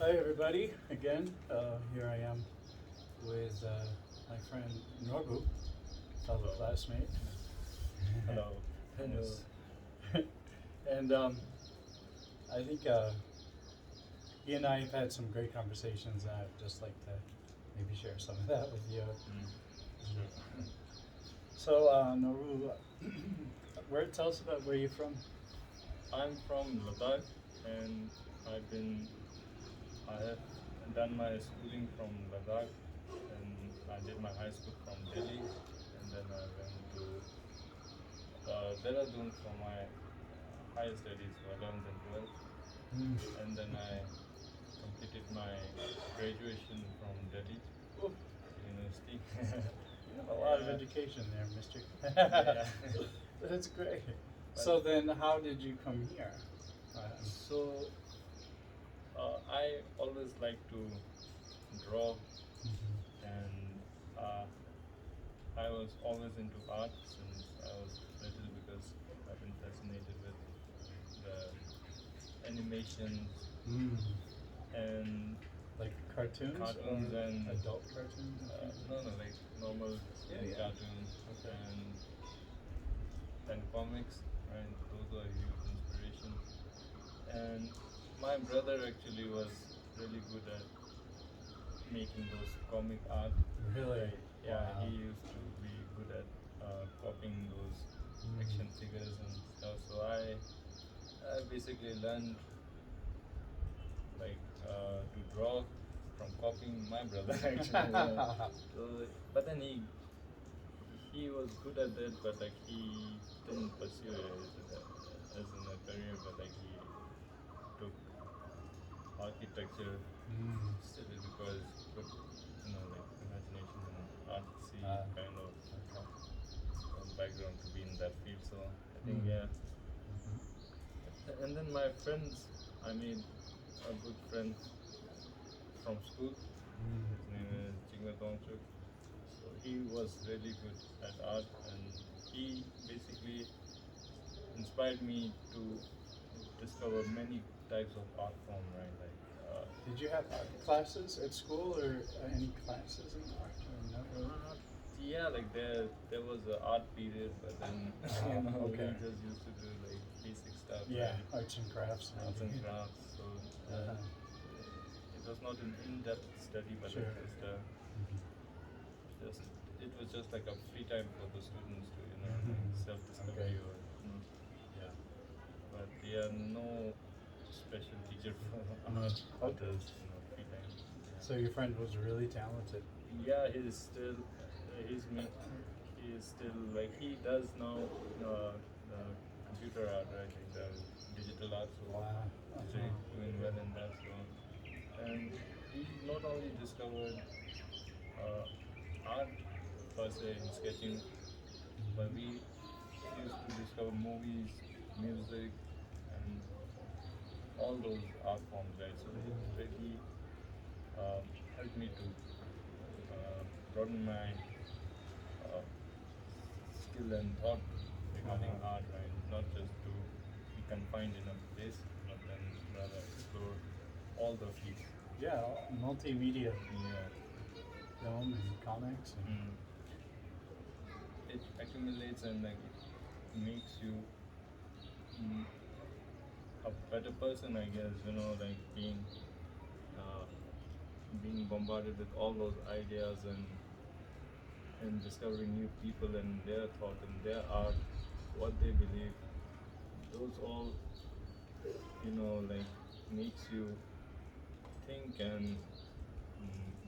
Hi everybody, again, here I am with my friend Norbu, fellow Hello. classmate. Hello. Yes. And I think he and I have had some great conversations, and I'd just like to maybe share some of that with you. Sure. So, Norbu, tell us about where you're from. I'm from Ladakh, and I've been I have done my schooling from Ladakh, and I did my high school from Delhi, and then I went to Dehradun for my higher studies for 11th and 12th, Mm. and then I completed my graduation from Delhi Oh, University. you have a lot of Yeah. education there, mister. Yeah. That's great. But- So then, how did you come here? So I always like to draw, and I was always into art since I was little because I've been fascinated with the animations Mm. and Like cartoons, cartoons or and adult cartoons? no, like normal Yeah. cartoons Okay. and comics, right? Those are huge inspiration. And my brother actually was really good at making those comic art. Really? Like, yeah, Wow. he used to be good at copying those Mm. action figures and stuff. So I basically learned like to draw from copying my brother actually. Yeah. So, but then he was good at it, but like he didn't pursue it as in a career. But like he took architecture Mm. still because good, like imagination and artsy kind of Okay. background to be in that field. So I think Mm. yeah. Mhm. And then my friends, I made a good friend from school. Mm. His name is Jingwa Dongchuk. So he was really good at art, and he basically inspired me to discover many types of art form. Right, like Did you have art classes at school, or any classes in art? Or not really? yeah, like there was an art period, but then Okay. we just used to do like basic stuff, Yeah, right? arts and crafts. Arts and Maybe. crafts. So Uh-huh. it was not an in-depth study, but Sure. like just it was just like a free time for the students to like self-discovery Okay. or Yeah. but yeah, no special teacher for art, but Okay. just free time. So your friend was really talented. Yeah, he's still he's me. He is still like he does now the computer art, right? Like the digital art. So Wow. he's really doing well in that. So and he not only discovered art per se in sketching, but we used to discover movies, music, and all those art forms, right? So it really helped me to broaden my uh, skill and thought regarding art, right? Not just to be confined in a place, but then rather explore all the fields. Yeah, multimedia, Yeah. film and comics. And Mm. It accumulates and like it makes you mm, a better person, I guess. Like uh, being bombarded with all those ideas and discovering new people and their thought and their art, what they believe. Those all like makes you think and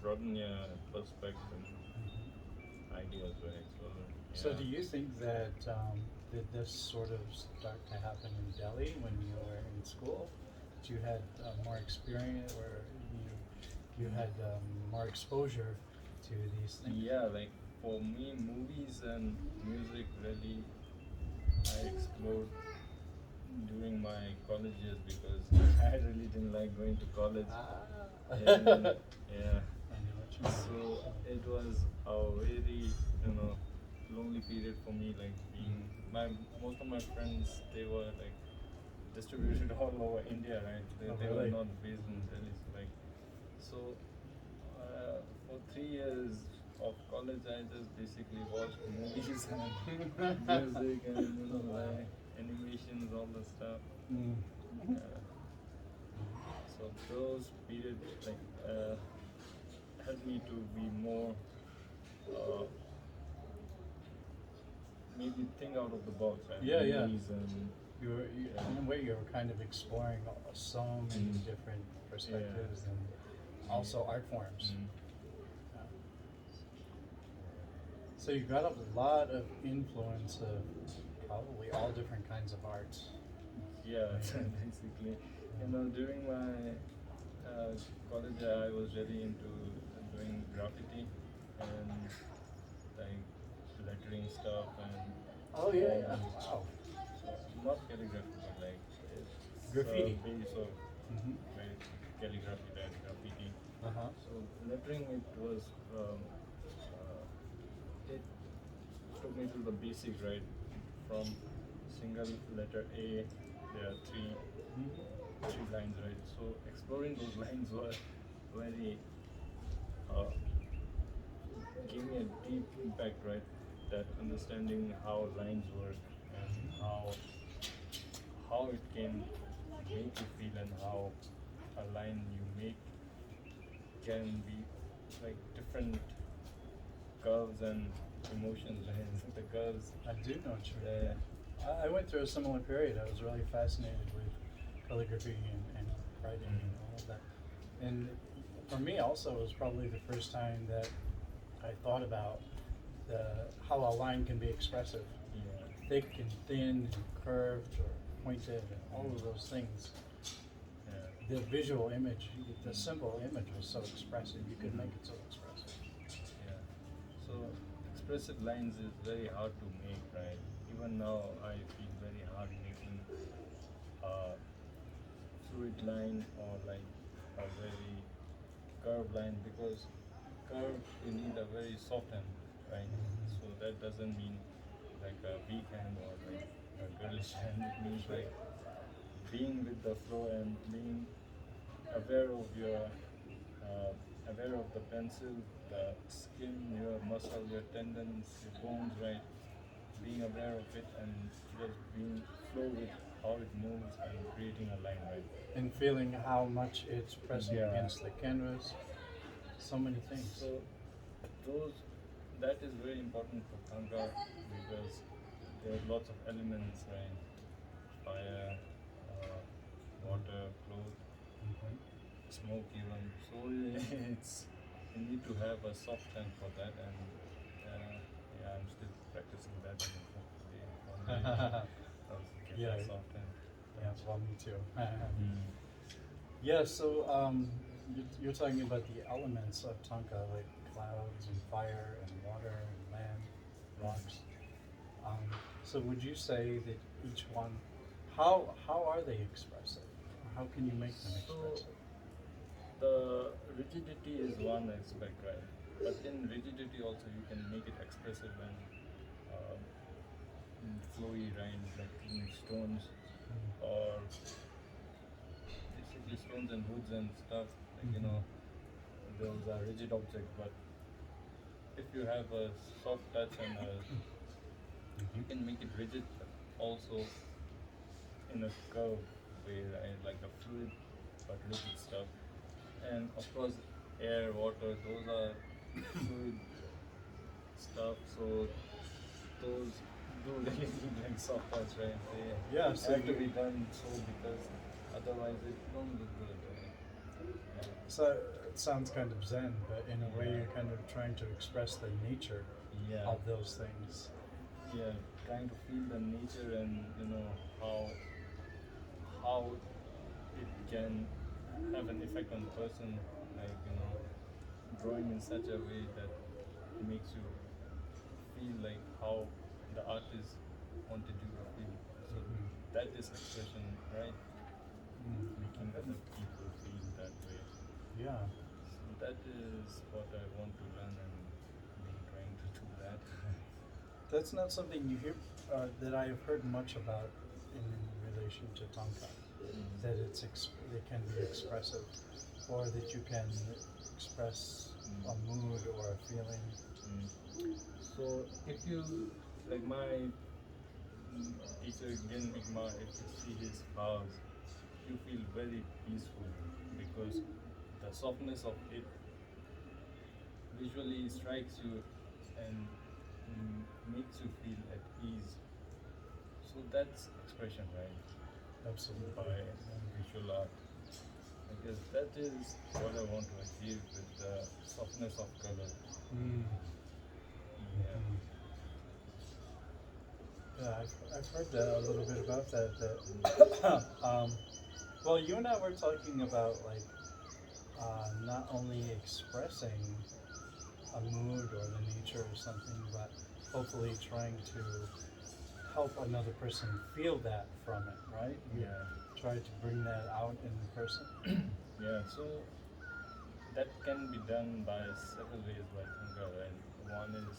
broaden your perspective and ideas, right? So So, yeah. do you think that did this sort of start to happen in Delhi when you were in school? That you had more experience, or you had more exposure to these things? Yeah, like for me, movies and music really I explored during my college years because I really didn't like going to college. And yeah, I know what you mean. so it was a very lonely period for me. Like being my most of my friends, they were like distributed all over India, right? They were Really? not based in Delhi. So like So for 3 years of college, I just basically watched movies and music and like animations, all the stuff. Mm. Uh, so those periods like helped me to be more uh, maybe think out of the box, right? Yeah, yeah. Movies and yeah. In a way, you were kind of exploring so many Mm. different perspectives and also art forms. Mm. Yeah. So you got a lot of influence of probably all different kinds of arts. Yeah, basically. During my college, I was really into doing graffiti and like lettering stuff and Oh yeah, yeah. Wow. so not calligraphy, but like it's Graffiti. base of Mm-hmm. like calligraphy and graffiti. Uh huh. So lettering, it was it took me to the basics, right? From single letter A, there are three lines, right? So exploring those lines were very uh, gave me a deep impact, right? That understanding how lines work and how it can make you feel and how a line you make can be like different curves and emotions, right? The curves. I do know what you Yeah. mean. I went through a similar period. I was really fascinated with calligraphy and writing and all of that. And for me, also, it was probably the first time that I thought about how a line can be expressive, Yeah. thick and thin, and curved or pointed, and all of those things. Yeah. The visual image, the simple image was so expressive. You could make it so expressive. Yeah. So expressive lines is very hard to make, right? Even now, I feel very hard making a fluid line or like a very curved line because curve you need a very soft hand, right? So that doesn't mean like a weak hand or like a girlish hand. It means like being with the flow and being aware of your aware of the pencil, the skin, your muscle, your tendons, your bones, right? Being aware of it and just being flow with how it moves and creating a line, right? And feeling how much it's pressing Yeah. against the canvas. So many things. So those that is very important for Thangka because there are lots of elements, right? Fire, water, cloth, Mhm. smoke, even. So it's you need to have a soft hand for that, and yeah, I'm still practicing that. And hopefully one day I'll get Yeah. that soft hand. Yeah, well, me too. Mm. Yeah, so you're talking about the elements of Thangka, like clouds and fire and water and land, rocks. So would you say that each one, how are they expressive? How can you make them So expressive? the rigidity is one aspect, right? But in rigidity also you can make it expressive and um, flowy, right? Like in stones or basically stones and woods and stuff. Like those are rigid objects, but if you have a soft touch and you can make it rigid, but also in a curve way, right? Like a fluid but rigid stuff. And of course, air, water, those are fluid stuff. So those do really need like soft touch, right? They Yeah, so have to you, be done so because otherwise it don't look good, right? so it sounds kind of zen, but in a way you're kind of trying to express the nature Yeah. of those things. Yeah, trying to feel the nature and how it can have an effect on the person, like drawing in such a way that makes you feel like how the artist wanted you to feel. So Mhm. that is expression, right? Mm. Making other people feel that way. Yeah. So that is what I want to learn and been trying to do that. That's not something you hear that I have heard much about in relation to Thangka. That it can be expressive. or that you can express a mood or a feeling. So if you like my teacher again Igma, if you see his flowers, you feel very peaceful because the softness of it visually strikes you and makes you feel at ease. So that's expression, right? Absolutely. By visual art. I guess that is what I want to achieve with the softness of color. Mm. Yeah. Mm. Yeah, I've heard that a little bit about that. Well, you and I were talking about like not only expressing a mood or the nature or something, but hopefully trying to help another person feel that from it, right? You Yeah. try to bring that out in the person. Yeah. So that can be done by several ways by Thangka, right? One is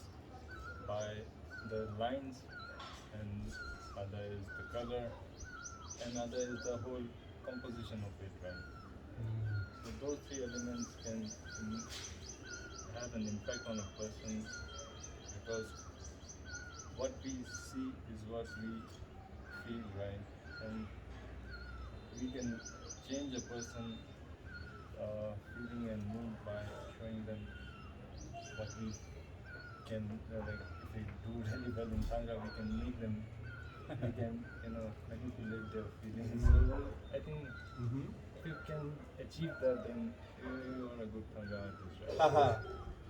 by the lines, and other is the color, and other is the whole composition of it, right? Mm. So those three elements can have an impact on a person because what we see is what we feel, right? And we can change a person feeling and mood by showing them what we can like if we do really well in Thangka, we can make them we can manipulate their feelings. So I think Mm-hmm. if you can achieve that, then you are a good Thangka artist, right? Haha.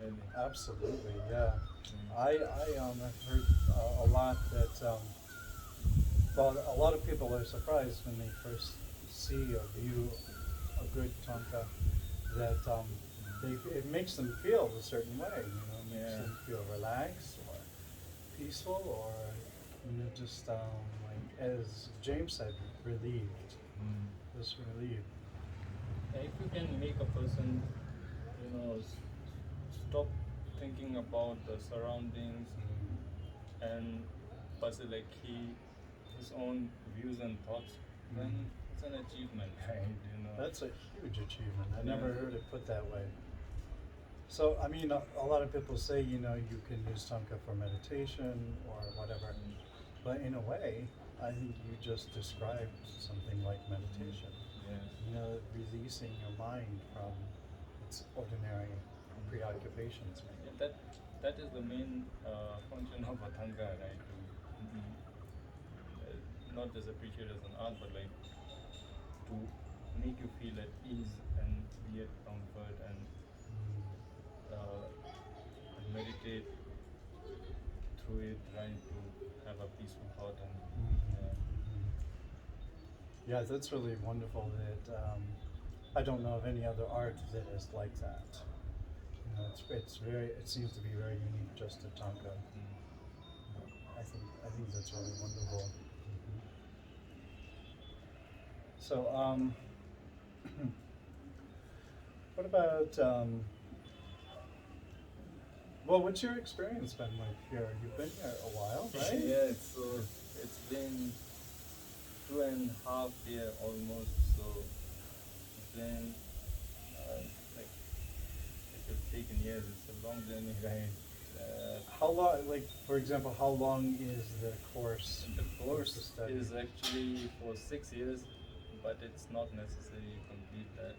Really. Absolutely, yeah. Mm. I have heard a lot that well, a lot of people are surprised when they first see or view a good Tonka that it makes them feel a certain way, makes Yeah. them feel relaxed or peaceful or just like as James said, relieved, Mm. just relieved. And if you can make a person, stop thinking about the surroundings and pursue like his own views and thoughts, then it's an achievement, right? That's a huge achievement. I Yeah. never heard it put that way. So, I mean, a lot of people say, you can use Tonka for meditation or whatever. But in a way, I think you just described something like meditation. Yeah. Releasing your mind from its ordinary preoccupations, maybe. Yeah, that is the main function of a Thangka, right? To not just appreciate as an art, but like to make you feel at ease and be at comfort and meditate through it, trying to have a peaceful thought and yeah. Yeah, that's really wonderful. That I don't know of any other art that is like that. It's very. It seems to be very unique just to Tonka. I think that's really wonderful. So, what about well, what's your experience been like here? You've been here a while, right? Yeah, so it's been 2.5 years almost. So then, like, it has taken years. It's a long journey, right? How long, like for example, how long is the course? The course to study? is actually for 6 years, but it's not necessary you complete that.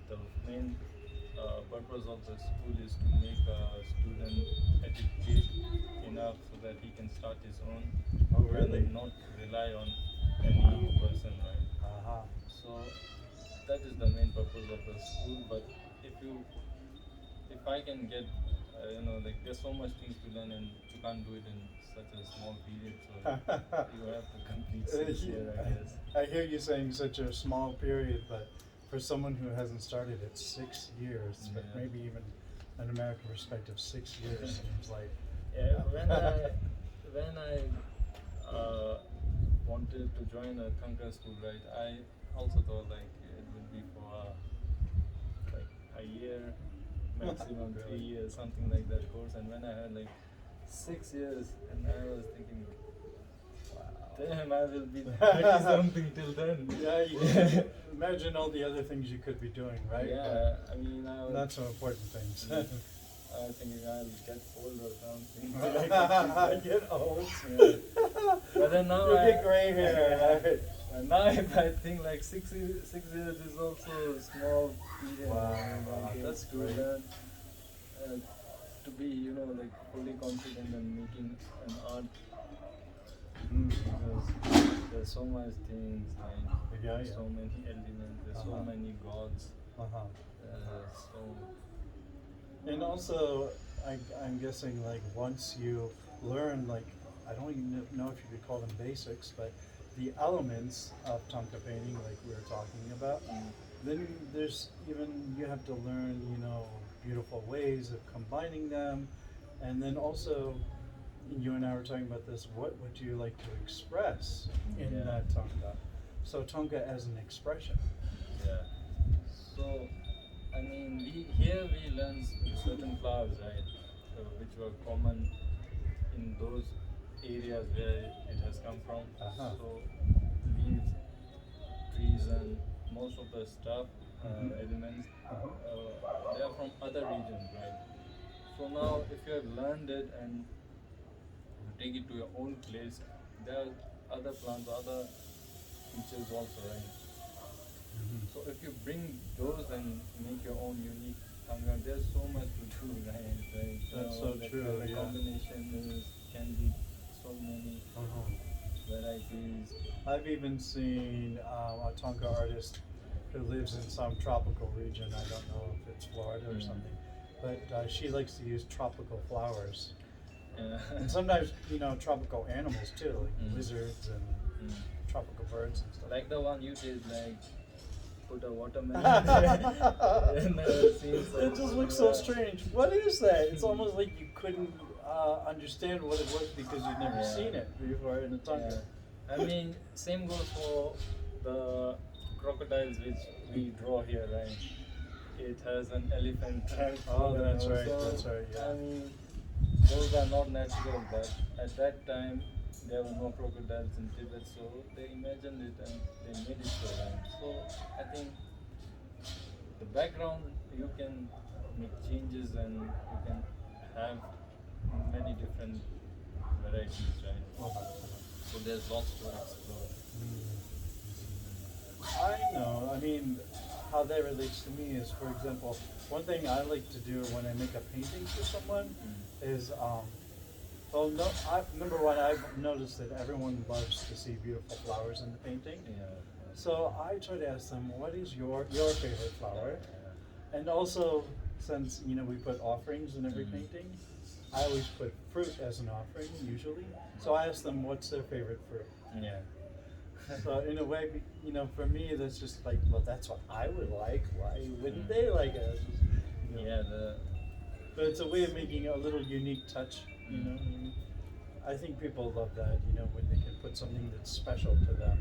The main purpose of the school is to make a student educate enough so that he can start his own. Oh, really? And not rely on any person, right? Uh-huh. So that is the main purpose of the school. But if I can get, like there's so much things to learn and you can't do it in such a small period. So you have to complete 6 years, I guess. I hear you saying such a small period, but for someone who hasn't started it, 6 years, but Yeah. maybe even an American perspective, 6 years seems like. Yeah, when I wanted to join a Thangka school, right, I also thought like it would be for like a year, maximum Really? 3 years, something like that course. And when I had like 6 years, and I was thinking, wow, damn, I will be 30 something till then. Yeah, you can imagine all the other things you could be doing, right? Yeah, I mean, I But was not so important things. thinking I'll get old or something. till I complete Get old. that. Yeah. But then now You'll I get gray hair. Right? But now if I think like 6 years is also a small period. Wow, and wow, I get that's to great. learn to be, like fully confident in making an art because there's so much things like Yeah, yeah. so many elements, there's so Uh-huh. many gods, Uh-huh. so And also, I'm guessing like once you learn like I don't even know if you could call them basics, but the elements of Thangka painting, like we were talking about, then there's even you have to learn, beautiful ways of combining them, and then also you and I were talking about this. What would you like to express in Yeah. that Thangka? So Thangka as an expression. yeah. So I mean, we learn certain flowers, right, which were common in those areas where it has come from. Uh-huh. So leaves, trees, and most of the stuff, elements, they are from other regions, right? So now, if you have learned it and you take it to your own place, there are other plants, other features also, right? Mhm. So if you bring those and make your own unique Thangka, there's so much to do, right? Right? That's so the true, color yeah. combination can be so many Uh-huh. varieties. I've even seen a Tonka artist who lives in some tropical region. I don't know if it's Florida or Mm. something, but she likes to use tropical flowers, and And sometimes tropical animals too, like Mm. lizards and Mm. tropical birds and stuff. like the one you did, like put a watermelon there, and it seems like It just looks so strange. What is that? It's almost like you couldn't understand what it was because you'd never Yeah. seen it before in a Tonka. Yeah. I mean, same goes for the crocodiles which we draw here, right? It has an elephant trunk. Oh, that's right, So, that's right, yeah. I mean, those are not natural, but at that time there were no crocodiles in Tibet, so they imagined it and they made it so, right? So I think the background you can make changes and you can have many different varieties, right? So there's lots to explore. I know. I mean, how that relates to me is, for example, one thing I like to do when I make a painting for someone is, well, no, number one, I've noticed that everyone loves to see beautiful flowers in the painting. Yeah. So I try to ask them, what is your favorite flower? And also, since we put offerings in every painting, I always put fruit as an offering usually. So I ask them, what's their favorite fruit? Yeah. So in a way, for me, that's just like, well, that's what I would like. Why wouldn't they like it? It's just, Yeah. But it's a way of making a little unique touch. I think people love that. When they can put something that's special to them.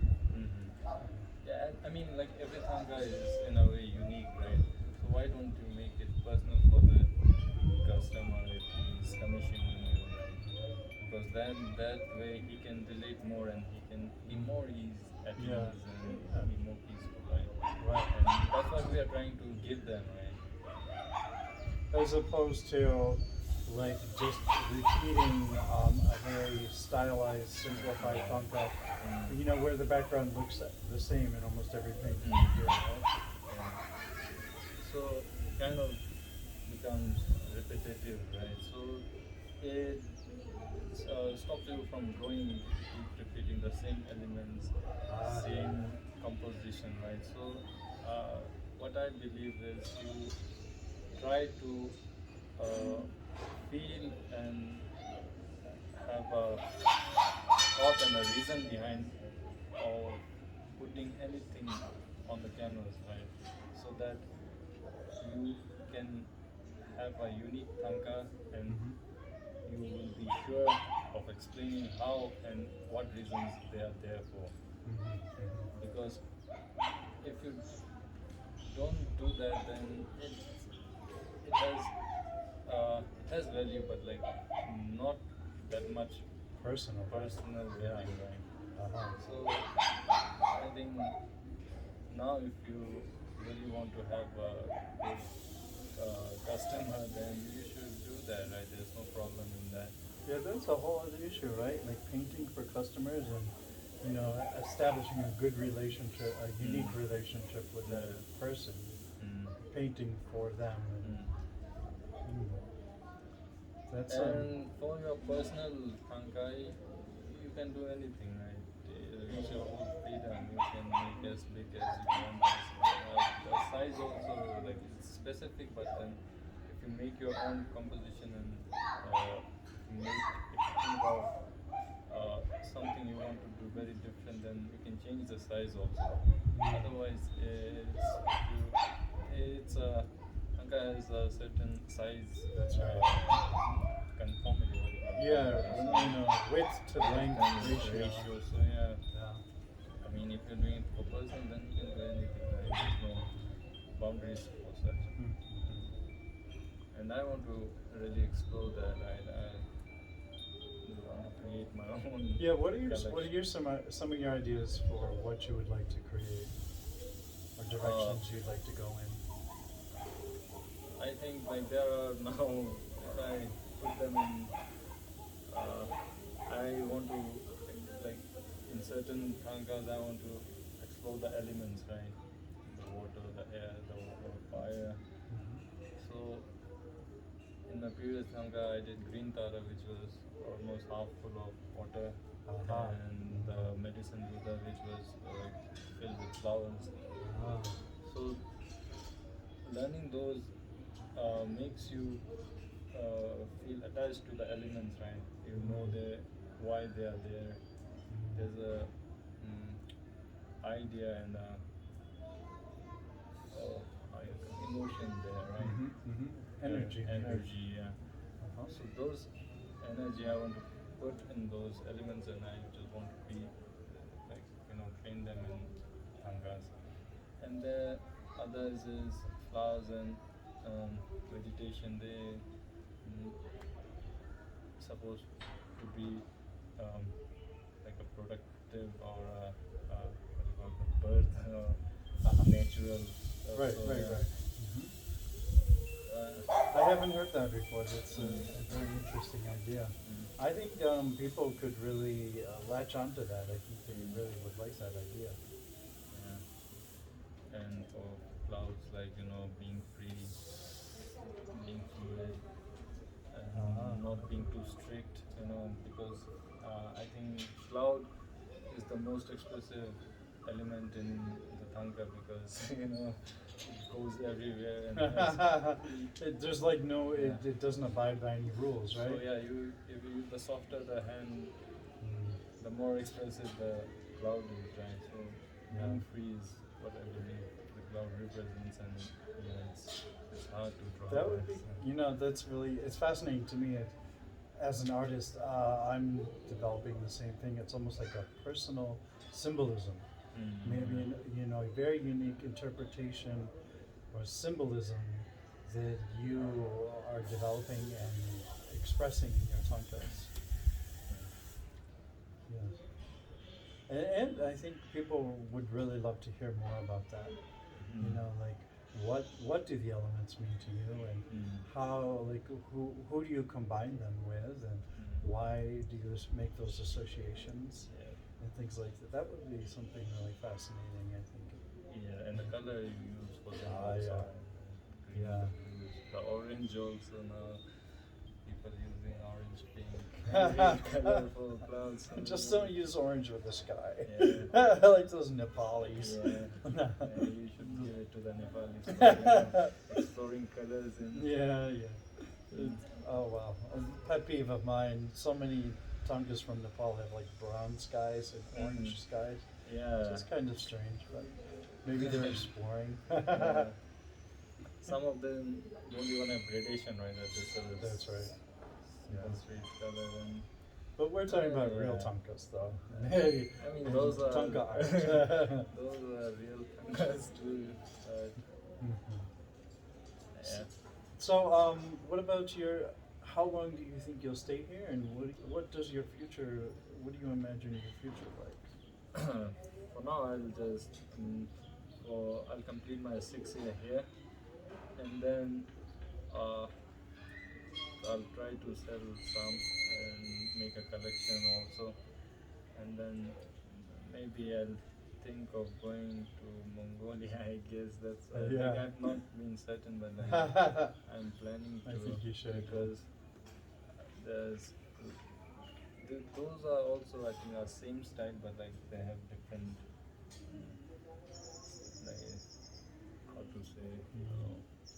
Yeah, I mean, like every Thangka is in a way unique, right? So why don't you make it personal for the customer if he's commissioning you, right? Because then that way he can relate more and he can be more at Yeah. ease and Yeah. be more peaceful, right? Right. And that's what we are trying to give them, right? As opposed to like just repeating a very stylized, simplified Thangka. Where the background looks the same in almost every painting you do, right? Yeah. So it kind of becomes repetitive, right? So it stops you from drawing, keep repeating the same elements, same composition, right? So what I believe is you try to feel and have a thought and a reason behind or putting anything on the canvas, right? So that you can have a unique Thangka and you will be sure of explaining how and what reasons they are there for. Because if you don't do that, then it has value, but like not that much Personal. personal Yeah. value, right? Uh-huh. So I think now if you really want to have a good customer, then you should do that, right? There's no problem in that. Yeah, that's a whole other issue, right? Like painting for customers and, establishing a good relationship, a unique Mm. relationship with Yeah. that person, Mm. painting for them. And, Mm. mm, that's And for your personal Thangka, you can do anything, right? Reach your own freedom. You can make as big as you want. The size also like it's specific, but then if you make your own composition and if you think of something you want to do very different, then you can change the size also. Otherwise, it's a Thangka has a certain size. That's right. Conformity. yeah, width to length ratio. So yeah, Yeah. I mean, if you're doing it for person, then you can do anything. Right? There's no boundaries for such. Mm. And I want to really explore that. Right? I want to create my own. Yeah. What are collection. your some of your ideas for what you would like to create or directions you'd like to go in? I think like there are now. If I put them in, I want to like in certain Thangkas I want to explore the elements, right? The water, the air, the fire. So in my previous Thangka I did green Tara, which was almost half full of water, Uh-huh. and the medicine Buddha, which was filled with flowers. Ah. So learning those makes you feel attached to the elements, right? You know why they are there. There's a idea and emotion there, right? Energy. maybe. Energy, yeah. Uh-huh. So those energy I want to put in those elements, and I just want to be like train them in Thangkas. And the others is flowers and vegetation. They supposed to be like a productive or what do you call it, birth natural. Right, So, right, yeah. right. I haven't heard that before. That's a very interesting idea. I think people could really latch onto that. I think they really would like that idea. Yeah. And for clouds, like being free, being fluid, and not being too strict, because I think cloud is the most expressive element in the Thangka because it goes everywhere and There's like no, Yeah. it doesn't abide by any rules, right? so yeah, if you the softer the hand, Mm. the more expressive the cloud is, right? So Yeah. being free is what I believe the cloud represents, and it's hard to draw. That would be, so. that's really, it's fascinating to me. As an artist, I'm developing the same thing. It's almost like a personal symbolism. Maybe, a very unique interpretation or symbolism that you are developing and expressing in your Thangkas. Yes. And I think people would really love to hear more about that. Like what do the elements mean to you, and how, like, who do you combine them with, and why do you make those associations Yeah. and things like that? That would be something really fascinating, I think. Yeah, and the color you use for them Ah, also. yeah. Green, Yeah. blues, the orange also now. People using orange, pink, really colorful clouds. Just don't use orange with the sky. Yeah. I like those Nepalis. Yeah, you should give it to the Nepalis for exploring colors and Yeah. Oh wow. A pet peeve of mine. So many Thangkas from Nepal have like brown skies and orange skies. yeah. It's just kind of strange, but maybe they're exploring. Yeah. Some of them don't even have gradation, right? That's right. Simple sweet color and But we're talking about real Yeah. Thangkas, though. I mean those are Thangka art. those are real Thangkas too. Yeah. So, what about how long do you think you'll stay here, and what does your future? What do you imagine your future like? for now I'll just I'll complete my 6 year here, and then uh, I'll try to sell some and make a collection also, and then maybe I'll think of going to Mongolia. I guess that's Yeah. I've not been certain, but I'm planning to, I think you should. because there's those are also, I think, are same style, but like they have different, like, how to say,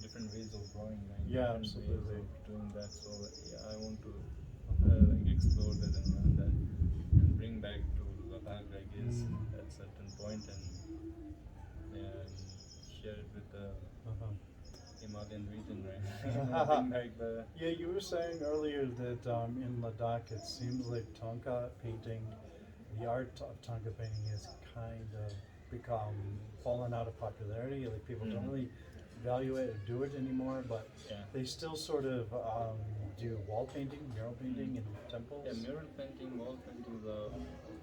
different ways of drawing, right? Yeah, Different absolutely. ways of doing that. So yeah, I want to like explore that and learn that and bring back to Ladakh, I guess, at certain point, and yeah, and share it with the Uh-huh. Himalayan region, right? Bring back the Yeah, you were saying earlier that in Ladakh it seems like Thangka painting, the art of Thangka painting has kind of become fallen out of popularity. Like people don't really value it or do it anymore, but yeah. they still sort of do wall painting, mural painting in temples. Yeah, mural painting, wall paintings are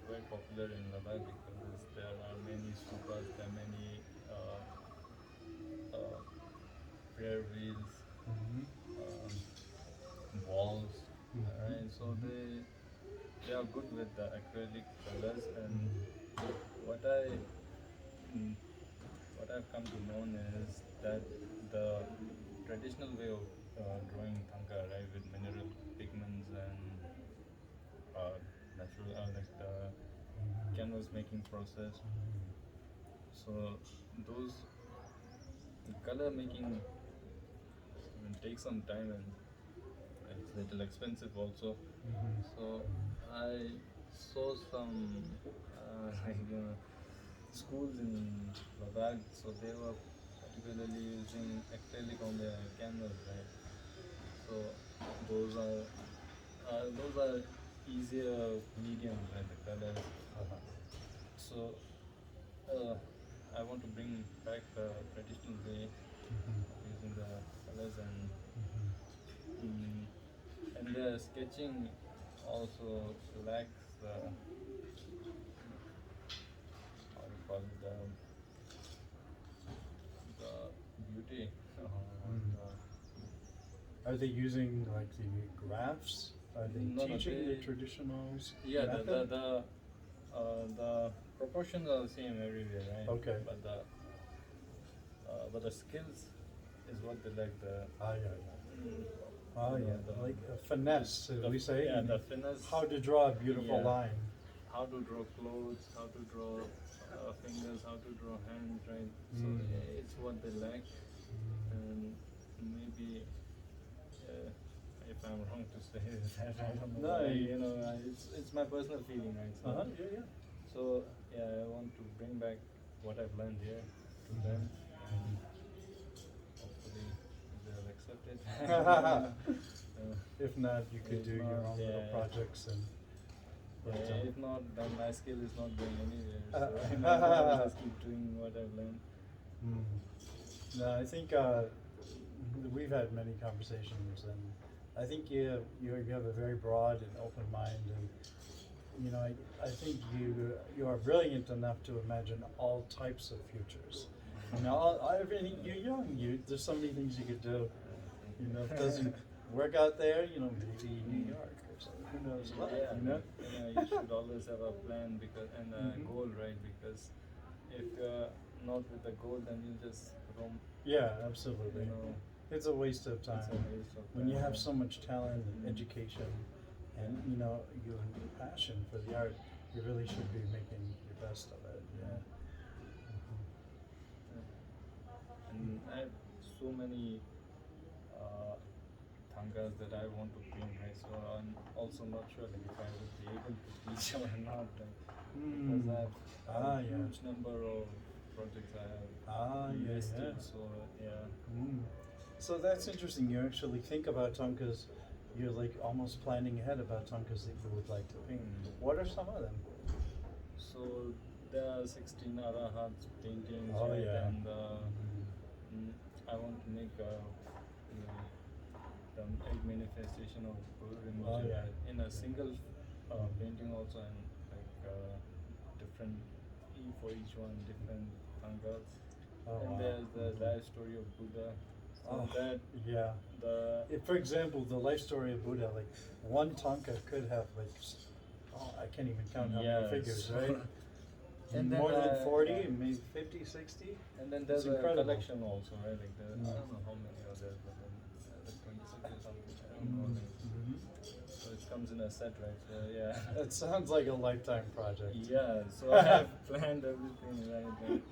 very popular in Ladakh because there are many stupas, there are many prayer wheels, Mm-hmm. walls, Mhm. right? So they are good with the acrylic colors, and what I mm, what I've come to know is that the traditional way of drawing Thangka, right, with mineral pigments and natural, like the canvas making process. So those color making takes some time, and it's little expensive also. So I saw some like schools in Ladakh, so they were particularly using acrylic on their canvas, right? So those are easier mediums, right? The colors. So I want to bring back the traditional way of using the colors, and the sketching also lacks the, how do you call it, the beauty. Are they using like the graphs? Are they No, no, teaching the they- traditional Yeah, method? the proportions are the same everywhere, right? Okay. But the skills is what they like. The Ah, yeah. Oh, you know, yeah. Like a finesse, as the- we say. yeah, the finesse. How to draw a beautiful Yeah. line. How to draw clothes, how to draw fingers, how to draw hands, right? So it's what they like, and maybe if I'm wrong to say that, I don't know. No, But, you- it's my personal feeling, right? So, Uh-huh, yeah, yeah. so yeah, I want to bring back what I've learned here to them, and hopefully they'll accept it. If not, you could If do your not, own little yeah. projects and. Yeah, if not, then my skill is not going anywhere. So I might as well just keep doing what I've learned. No, I think we've had many conversations, and I think you have a very broad and open mind, and you know I think you are brilliant enough to imagine all types of futures. You know, you're young. There's so many things you could do. You know, if it doesn't work out there, you know, maybe New York or something. Who knows what? Yeah, You know. you should always have a plan and a goal, right? Because if you're not with a goal, then you just roam. Yeah, absolutely. You know, It's a waste of time. it's a waste of When you time, have yeah. so much talent and education, and you know your passion for the art, you really should be making the best of it. Yeah. And I have so many Thangkas that I want to paint, right? So I'm also not sure like if I would be able to teach or not, right? Because I have a Yeah. huge number of projects I have Yeah, invested. yeah. So yeah. So that's interesting. You actually think about Thangkas. You're like almost planning ahead about Thangkas that you would like to paint. What are some of them? So there are 16 Arahat paintings, Oh, right? yeah. And I want to make the egg manifestation of Buddha image Oh, yeah. in a single painting also, and like different for each one, different Thangkas. Oh, And wow. there's the life story of Buddha. So Oh, that yeah. For example, the life story of Buddha, like one Thangka could have like, I can't even count how many figures, right? And then, More than 40, yeah. maybe 50, 60? And then It's there's a incredible. collection also, right? Like I don't know how many are there, but then like 26 or something. I don't know. Like, so it comes in a set, right? So yeah. It sounds like a lifetime project. Yeah. So I have planned everything, right? Like,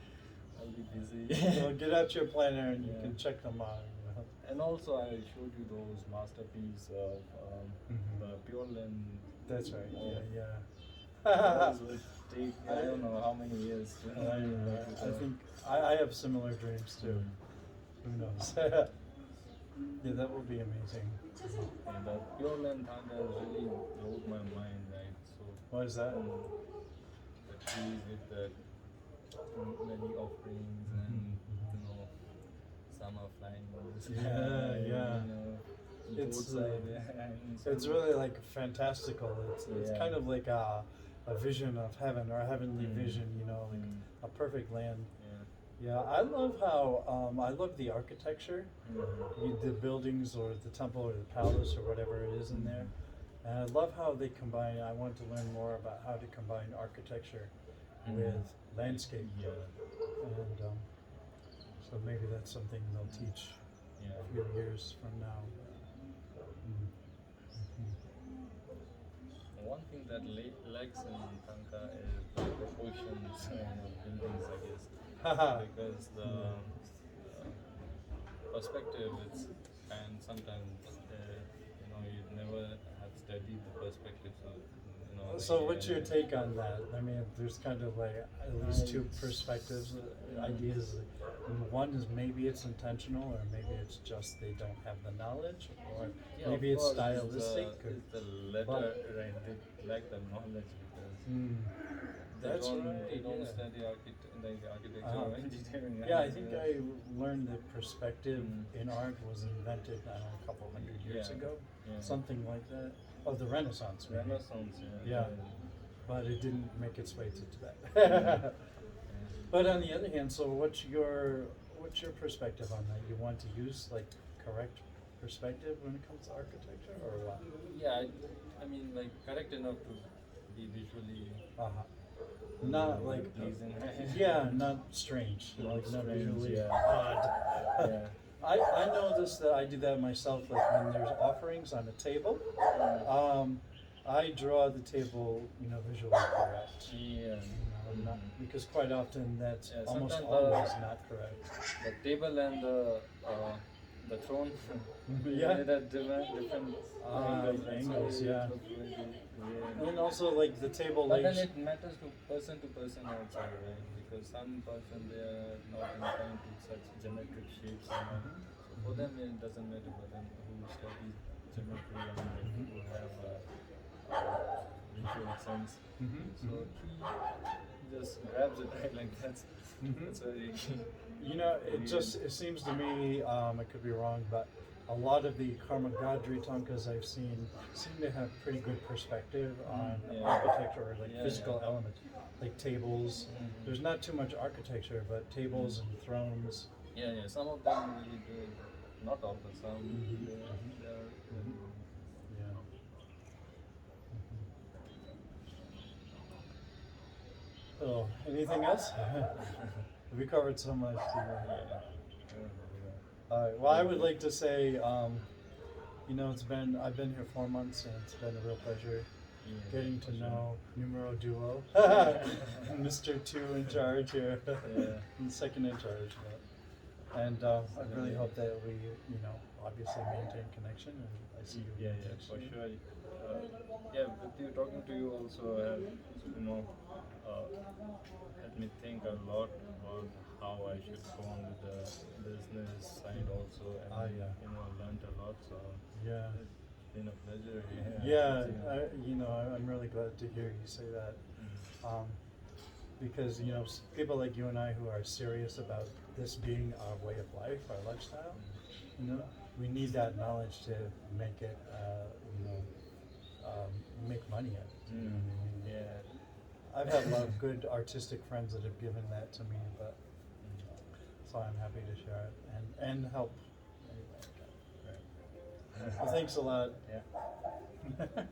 I'll be busy. Well, get out your planner and you Yeah. can check them out. You know? And also, I showed you those masterpieces of the pure land. That's right. Oh, Yeah, those would take I don't know how many years. To yeah. I think I have similar dreams too. Who knows? Yeah, that would be amazing. And the pure land Thangka really blew my mind, right? So What is that? the trees with the many offerings and some are flying on the sky. Yeah. It's, Boats are there. And It's some- really like fantastical. It's Yeah. kind of like a vision of heaven or a heavenly vision, you know, like a perfect land. Yeah. Yeah, I love how I love the architecture, the buildings or the temple or the palace or whatever it is in there. And I love how they combine. I want to learn more about how to combine architecture with landscape. Yeah. And so maybe that's something they'll teach Yeah. a few years from now. One thing that lacks in Thangka is the proportions of buildings, I guess. Because the perspective is, and sometimes you never have studied the perspective, so So what's your take on that? I mean, there's kind of like at least two perspectives, ideas. One is maybe it's intentional, or maybe it's just they don't have the knowledge, or Yeah, maybe of it's course, stylistic. it's the letter, right? They lack the knowledge because That's they right. don't Yeah. study architecture Uh-huh. or engineering. Yeah, I right? think I learned that perspective in art was invented, I don't know, a couple hundred years Yeah. ago, Yeah. something like that. Oh, the Renaissance, maybe. Renaissance, Yeah. But it didn't make its way to Tibet. Yeah. But on the other hand, so what's your perspective on that? You want to use like correct perspective when it comes to architecture, or what? Yeah, I mean, like correct enough to be visually Not like pleasing. yeah, not strange, like not strange, visually yeah. odd. Yeah. I noticed that I do that myself. Like when there's offerings on a table, I draw the table, visually correct. Yeah. Not, because quite often that's Yeah, almost sometimes always not correct. The table and the throne. Yeah. They had different angles, yeah. It looks really weird. And then also like the table But then legs. it matters to person also, right? Because some person they are not inclined to such geometric shapes. So for them it doesn't matter. But then who studies geometry and who have visual sense, so he just grabs it right like that's very. It seems to me, I could be wrong, but a lot of the Karmagadri Thangkas I've seen seem to have pretty good perspective on architecture or like physical elements, like tables. There's not too much architecture, but tables and thrones. Yeah, some of them really do. Not all, but some. They're Yeah. So, anything else? We covered so much. Well, I would like to say, I've been here 4 months, and it's been a real pleasure getting to know Numero Duo, Mr. Two in charge here, and second in charge. And I really hope that we, obviously maintain connection, and I see you. Yeah, for sure. With you talking to you also, helped me think a lot about how I should go on with the business side also, and learned a lot. So it's been a pleasure. I'm really glad to hear you say that, because people like you and I who are serious about this being our way of life, our lifestyle, we need that knowledge to make it, make money at it. I've had a lot of good artistic friends that have given that to me, but so I'm happy to share it and help. Anyway. Right. Well, thanks a lot. Yeah.